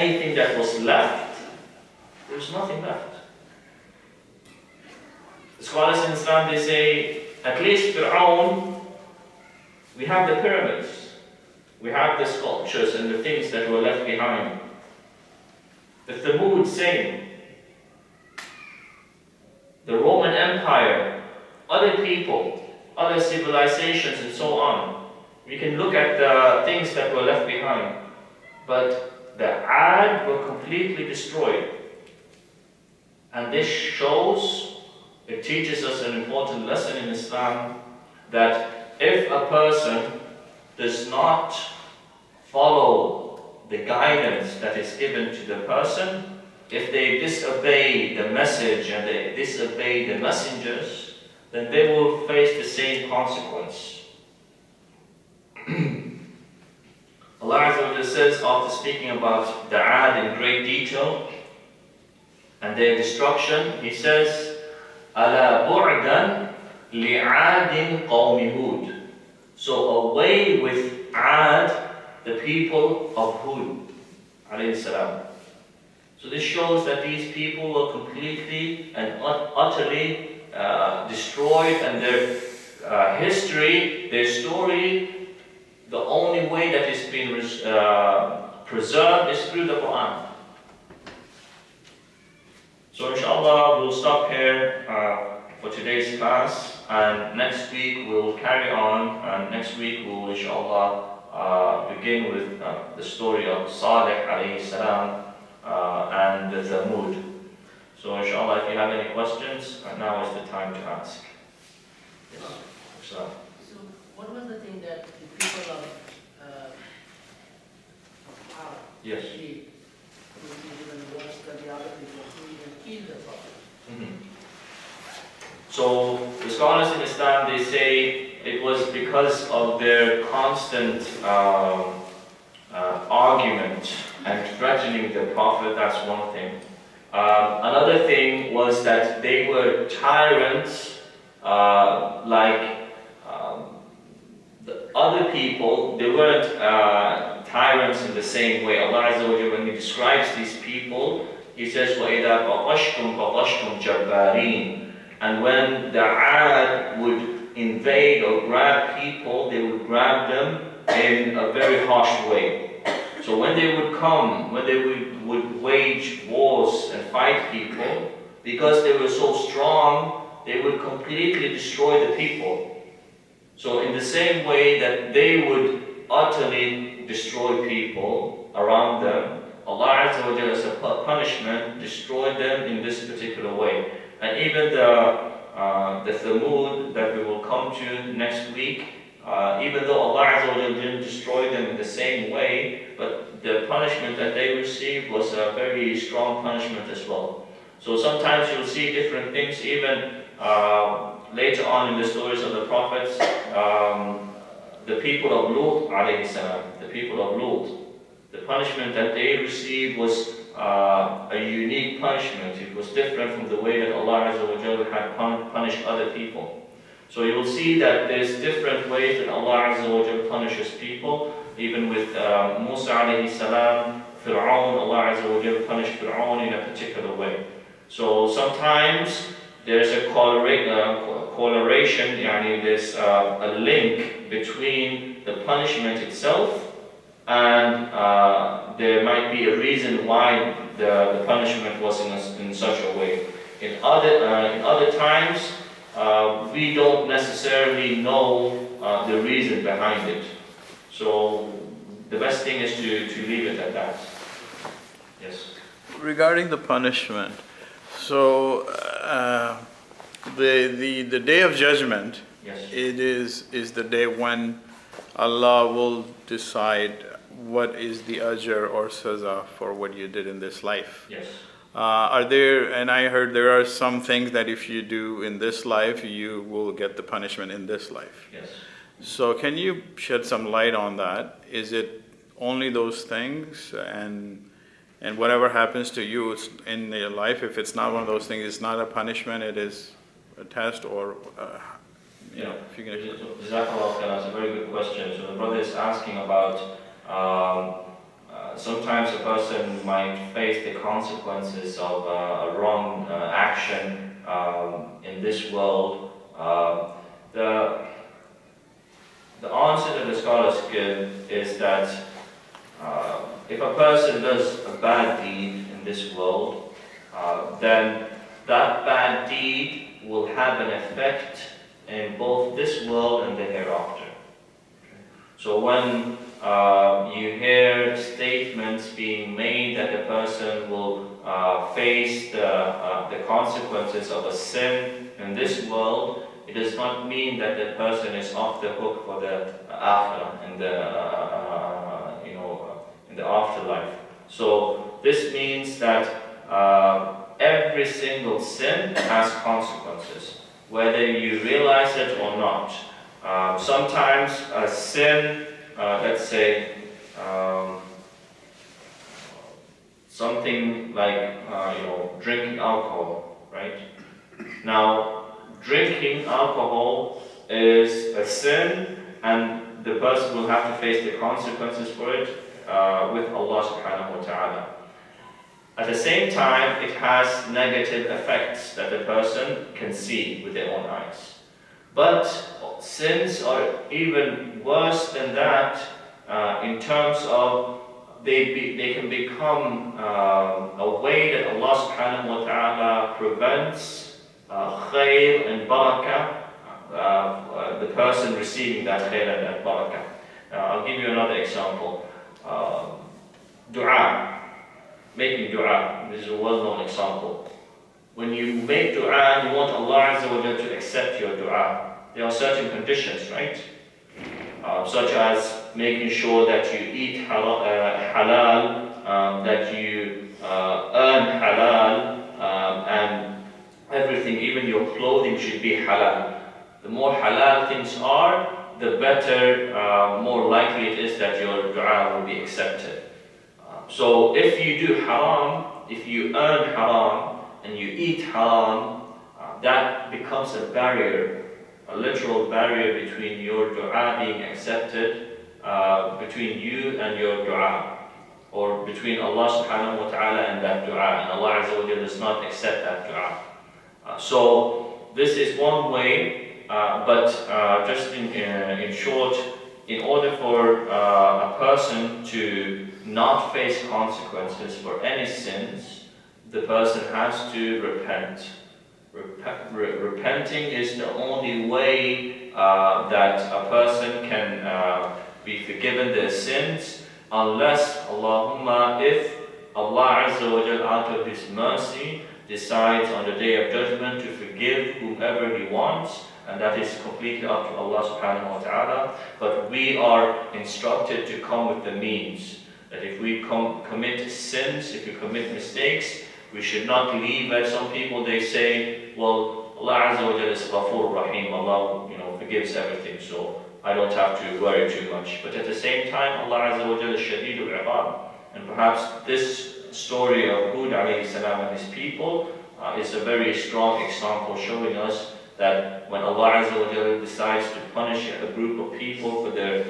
anything that was left, there's nothing left. The scholars in Islam, they say, at least Fir'aun, we have the pyramids, we have the sculptures and the things that were left behind. The Thamud, same. The Roman Empire, other people, other civilizations and so on. We can look at the things that were left behind. But the Ad were completely destroyed. And this shows, it teaches us an important lesson in Islam, that if a person does not follow the guidance that is given to the person, if they disobey the message and they disobey the messengers, then they will face the same consequence. Allah Azza wa Jalla says, after speaking about the Ad in great detail and their destruction, He says, أَلَا بُعْدًا لِعَادٍ قَوْمِ هُود. So away with Ad, the people of Hud, alayhi salam. So this shows that these people were completely and utterly destroyed, and their history, their story, the only way that it's been preserved is through the Quran. So inshallah we'll stop here for today's class, and next week we'll carry on, and next week we'll inshallah begin with the story of Salih alayhi salam and the Thamud. So inshallah, if you have any questions, now is the time to ask. Yes. So what was the thing that the people of Ad, yes, which is even worse than the other people who even killed the Prophet? So the scholars in Islam, they say it was because of their constant argument and threatening the Prophet. That's one thing. Another thing was that they were tyrants, like the other people. They weren't tyrants in the same way. Allah Azza wa Jalla, when He describes these people, He says, وَإِذَا بَطَشْتُمْ بَطَشْتُمْ جَبَّارِينَ. And when the Ad would invade or grab people, they would grab them in a very harsh way. So when they would come, when they would wage wars and fight people, because they were so strong, they would completely destroy the people. So in the same way that they would utterly destroy people around them, Allah Azza wa Jalla, as a punishment, destroyed them in this particular way. And even the Thamud that we will come to next week, even though Allah Azza wa Jalla didn't destroy them in the same way, but the punishment that they received was a very strong punishment as well. So sometimes you'll see different things, even later on in the stories of the prophets, the people of Lut, alayhi salam, the people of Lut, the punishment that they received was a unique punishment. It was different from the way that Allah Azza wa Jalla had punished other people. So you will see that there's different ways that Allah Azza wa Jalla punishes people. Even with Musa alayhi salam, Fir'aun, Allah Azza wa Jalla punished Fir'aun in a particular way. So sometimes there's a correlation, there's a link between the punishment itself, and there might be a reason why the punishment was in such a way. In other times, we don't necessarily know the reason behind it. So the best thing is to leave it at that. Yes. Regarding the punishment, so the day of judgment, yes, it is the day when Allah will decide what is the ajr or saza for what you did in this life. Yes. Are there, and I heard there are some things that if you do in this life, you will get the punishment in this life. Yes. So can you shed some light on that? Is it only those things, and whatever happens to you in your life, if it's not one of those things, it's not a punishment, it is a test, or you know, if you can explain. That's a very good question. So the brother is asking about sometimes a person might face the consequences of a wrong action in this world. The answer that the scholars give is that if a person does a bad deed in this world, then that bad deed will have an effect in both this world and the hereafter. So when you hear statements being made that a person will face the consequences of a sin in this world, it does not mean that the person is off the hook for the akhirah in the afterlife. So this means that every single sin has consequences, whether you realize it or not. Sometimes a sin, let's say, something like drinking alcohol, right? Now, drinking alcohol is a sin, and the person will have to face the consequences for it with Allah subhanahu wa ta'ala. At the same time, it has negative effects that the person can see with their own eyes. But sins are even worse than that in terms of they can become a way that Allah subhanahu wa ta'ala prevents khair and barakah, the person receiving that khair and that barakah. I'll give you another example. Dua, making dua. This is a well-known example. When you make dua, you want Allah Azza wa Jalla to accept your dua. There are certain conditions, right? Such as making sure that you eat halal, that you earn halal, and everything, even your clothing should be halal. The more halal things are, the better, more likely it is that your dua will be accepted. So if you do haram, if you earn haram, and you eat haram, that becomes a barrier, a literal barrier between your dua being accepted, between you and your dua, or between Allah subhanahu wa ta'ala and that dua, and Allah Azza wa Jalla does not accept that dua. So this is one way, but just in short, in order for a person to not face consequences for any sins, the person has to repent. Repenting is the only way that a person can be forgiven their sins, unless, Allahumma, if Allah Azza wa Jal out of His mercy decides on the Day of Judgment to forgive whomever He wants, and that is completely up to Allah subhanahu wa ta'ala. But we are instructed to come with the means, that if we commit sins, if we commit mistakes, we should not leave it. Some people, they say, well, Allah Azza wa Jalla is Ghafur Rahim, Allah forgives everything, so I don't have to worry too much. But at the same time, Allah Azza wa Jalla is Shadidul Iqab. And perhaps this story of Hud alayhi salam and his people is a very strong example showing us that when Allah Azza wa Jalla decides to punish a group of people for their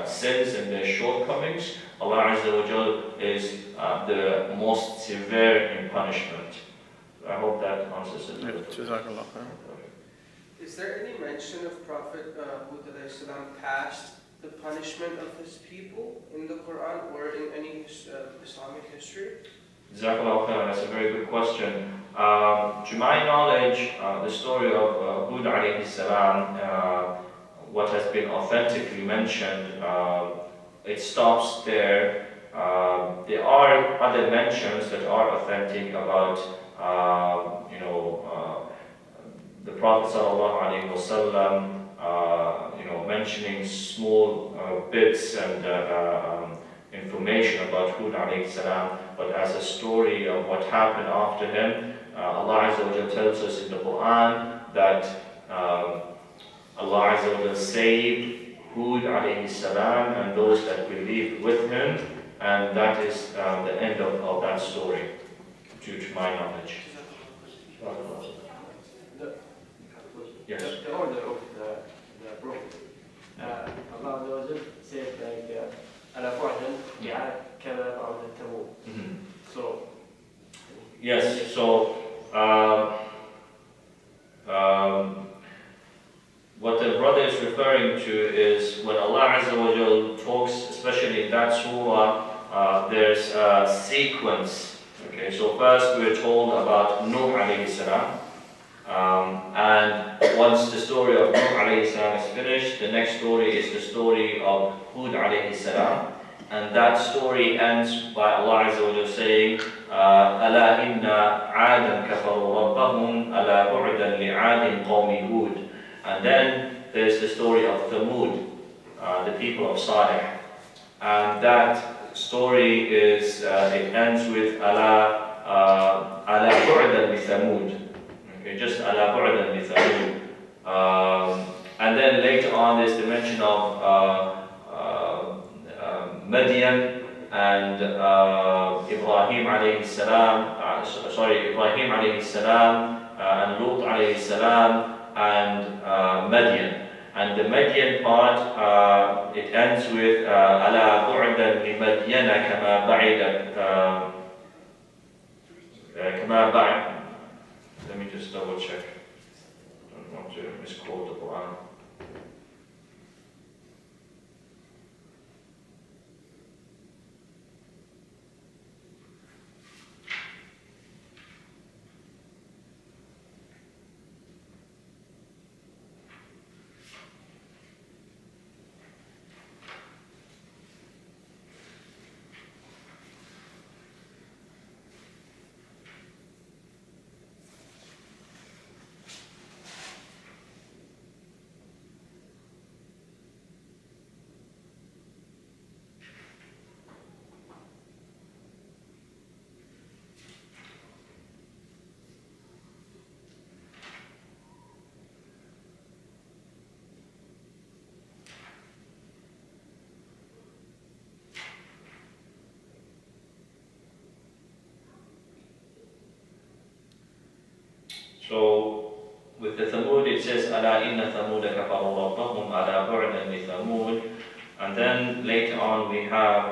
sins and their shortcomings, Allah Azza wa Jalla is the most severe in punishment. I hope that answers it. Is there any mention of Prophet Hud alayhi salam past the punishment of his people in the Quran or in any Islamic history? Jazakallah khair, that's a very good question. To my knowledge, the story of Hud alayhi salam, what has been authentically mentioned, it stops there. There are other mentions that are authentic about, the Prophet sallallahu alaihi wasallam, mentioning small bits and information about Hud alayhi salam, but as a story of what happened after him, Allah Azza wa Jalla tells us in the Quran that Allah Azza wa Jalla saved Hud alayhi salam and those that believed with him, and that is the end of that story, to my knowledge. Yes. The order of the Prophet. Allah said like, على بعد كذا بعد تموت. So yes, so what the brother is referring to is when Allah Azza wa Jal talks, especially in that surah, there's a sequence. Okay, so first we're told about Nuh alayhi salam, and once the story of Nuh alayhi salam is finished, the next story is the story of Hud alayhi salam, and that story ends by Allah Azza wa Jal saying, ألا إن عادا كفروا ربهم ألا بعدا لعاد قوم هود. And then there's the story of Thamud, the people of Salih. And that story is, it ends with Ala bu'dan li Thamud. Okay, just Ala bu'dan li Thamud. And then later on there's the mention of Madian and Ibrahim alayhi salam, Ibrahim alayhi salam and Lut alayhi salam, and Madian. And the Madian part, it ends with Ala bu'dan li Madiana kama ba'idat kama ba'id. Let me just double check. I don't want to misquote the Quran. So with the Thamud it says Ala inna Thamuda kafaru rabbahum ala bu'dan li Thamud, and then later on we have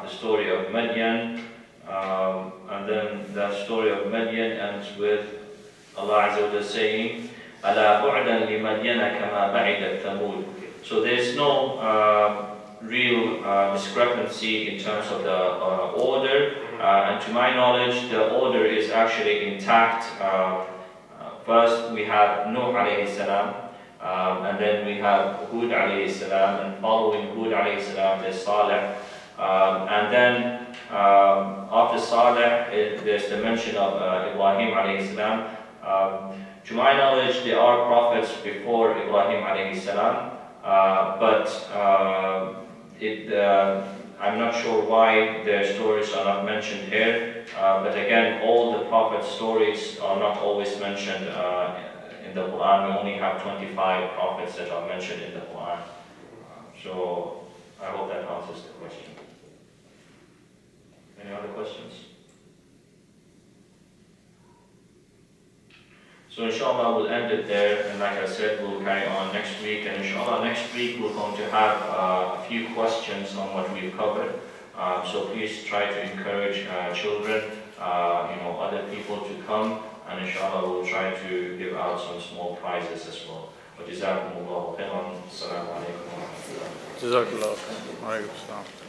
the story of Madian, and then the story of Madian ends with Allah Azza wa Jalla saying Ala bu'dan li Madiana kama ba'idat Thamud. So there's no real discrepancy in terms of the order, and to my knowledge the order is actually intact. First we have Nuh alayhi salam, and then we have Hud alayhi salam, and following Hud alayhi salam there's Salih, and then after Salih there's the mention of Ibrahim alayhi salam. To my knowledge there are prophets before Ibrahim alayhi salam, but I'm not sure why their stories are not mentioned here. But again, all the prophets' stories are not always mentioned in the Quran. We only have 25 prophets that are mentioned in the Quran. So I hope that answers the question. Any other questions? So inshallah we'll end it there, and like I said, we'll carry on next week, and inshallah next week we're going to have a few questions on what we've covered. So please try to encourage children, other people to come, and inshallah we'll try to give out some small prizes as well. وجزاكم الله خيرا. السلام عليكم ورحمة الله. جزاك الله. وعليكم السلام.